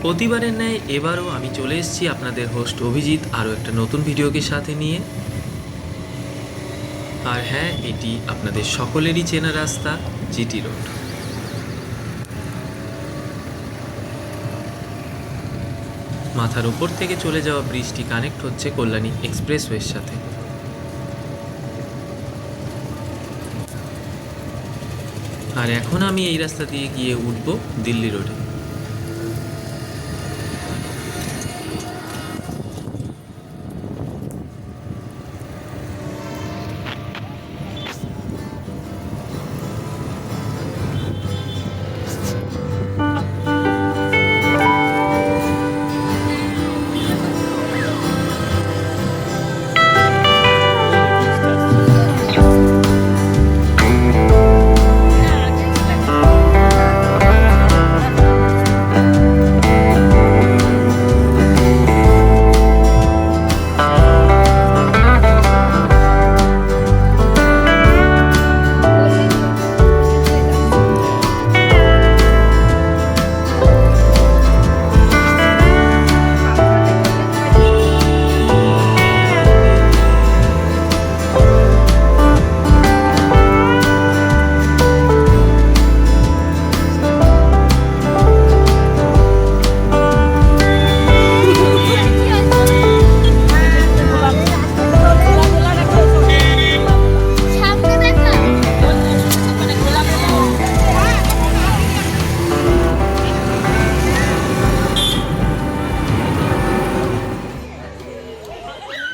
প্রতিবারের ন্যায় এবারও আমি চলে এসেছি আপনাদের হোস্ট অভিজিৎ আরও একটা নতুন ভিডিওকে সাথে নিয়ে। আর হ্যাঁ, এটি আপনাদের সকলেরই চেনা রাস্তা জিটি রোড। মাথার উপর থেকে চলে যাওয়া ব্রিজটি কানেক্ট হচ্ছে কল্যাণী এক্সপ্রেসওয়ের সাথে। আর এখন আমি এই রাস্তা দিয়ে গিয়ে উঠব দিল্লি রোডে।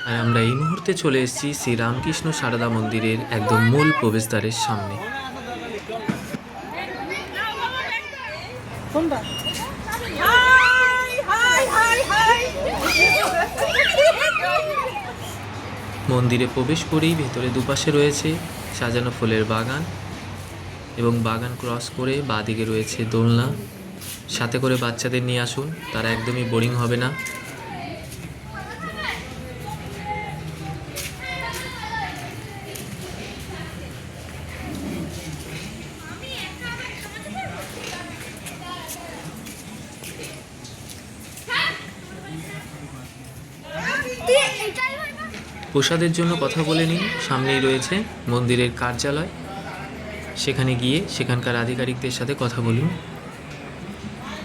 আর আমরা এই মুহূর্তে চলে এসেছি শ্রী রামকৃষ্ণ সারদা মন্দিরের একদম মূল প্রবেশদ্বারের সামনে। মন্দিরে প্রবেশ করেই ভেতরে দুপাশে রয়েছে সাজানো ফুলের বাগান এবং বাগান ক্রস করে বাঁদিকে রয়েছে দোলনা। সাথে করে বাচ্চাদের নিয়ে আসুন, তারা একদমই বোরিং হবে না। প্রসাদের জন্য কথা বলে নিন, সামনেই রয়েছে মন্দিরের কার্যালয়, সেখানে গিয়ে সেখানকার আধিকারিকদের সাথে কথা বলুন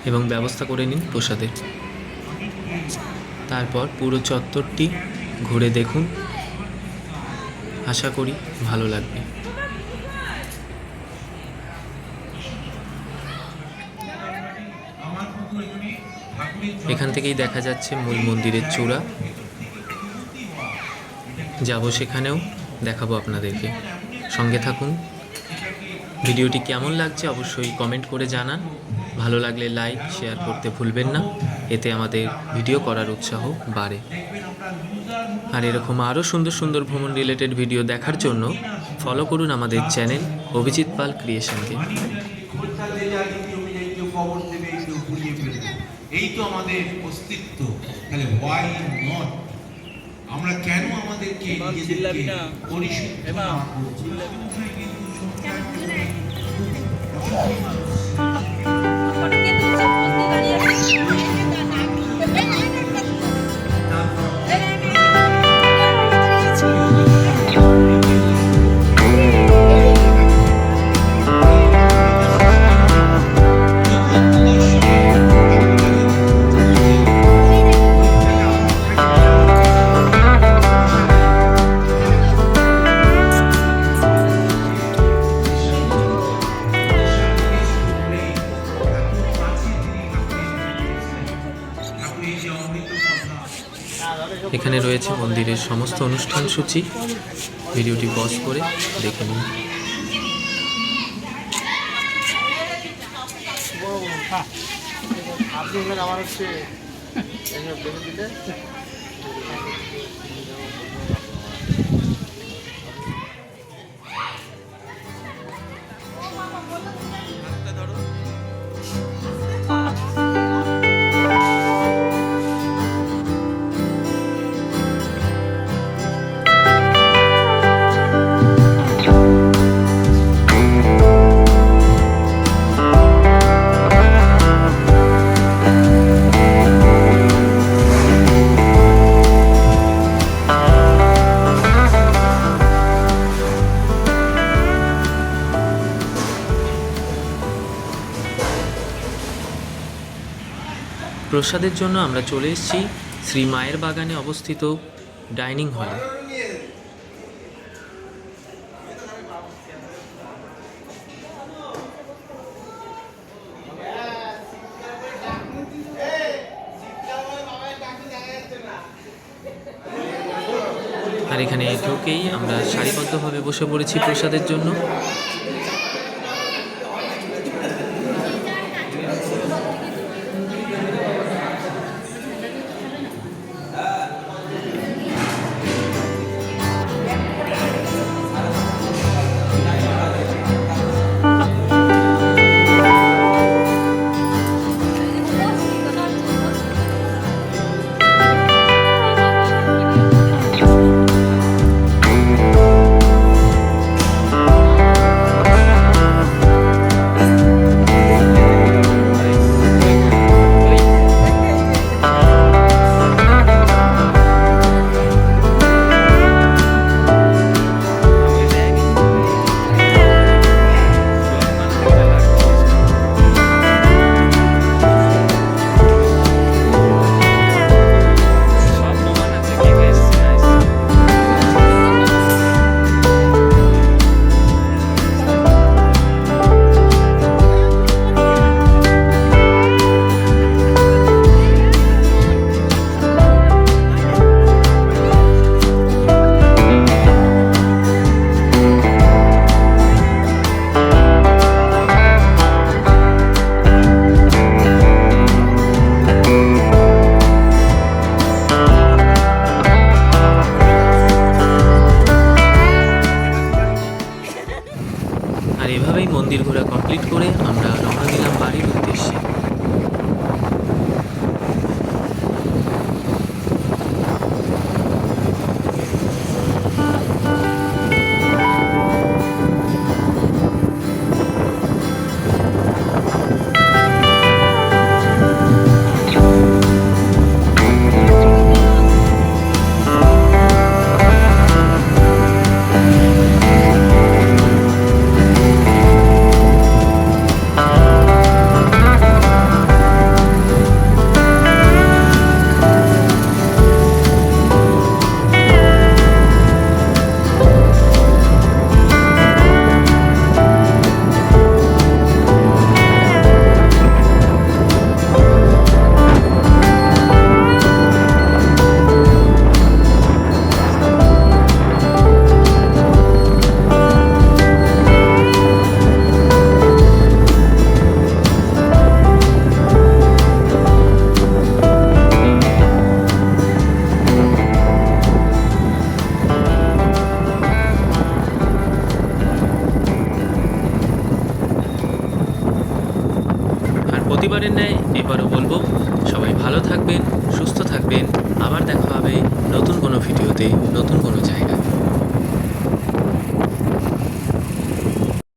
এবং ব্যবস্থা করে নিন প্রসাদের। তারপর পুরো চত্বরটি ঘুরে দেখুন, আশা করি ভালো লাগবে। এখান থেকেই দেখা যাচ্ছে মূল মন্দিরের চূড়া। যাব সেখানেও দেখাবো আপনাদেরকে, সঙ্গে থাকুন। ভিডিওটি কেমন লাগছে অবশ্যই কমেন্ট করে জানান। ভালো লাগলে লাইক শেয়ার করতে ভুলবেন না, এতে আমাদের ভিডিও করার উৎসাহ বাড়ে। আর এরকম আরও সুন্দর সুন্দর ভ্রমণ রিলেটেড ভিডিও দেখার জন্য ফলো করুন আমাদের চ্যানেল অভিজিৎ পাল ক্রিয়েশনকে। এই তো আমাদের অস্তিত্ব, তাহলে why not? আমরা কেন আমাদেরকে নিজেদেরকে পরিশুদ্ধ না করছি? এখানে রয়েছে মন্দিরের সমস্ত অনুষ্ঠান সূচি, ভিডিওটি পজ করে দেখে নিন। আমার হচ্ছে প্রসাদের জন্য আমরা চলে এসেছি শ্রী মায়ের বাগানে অবস্থিত ডাইনিং হলে। আর এখানে ঢুকেই আমরা সারিবদ্ধভাবে বসে পড়েছি প্রসাদের জন্য। আর এভাবেই মন্দির ঘোরা কমপ্লিট করে আমরা রওনা দিলাম বাড়ির উদ্দেশ্যে। প্রতিবারের ন্যায় এবারও বলবো, সবাই ভালো থাকবেন, সুস্থ থাকবেন। আবার দেখা হবে নতুন কোনো ভিডিওতে, নতুন কোনো জায়গায়।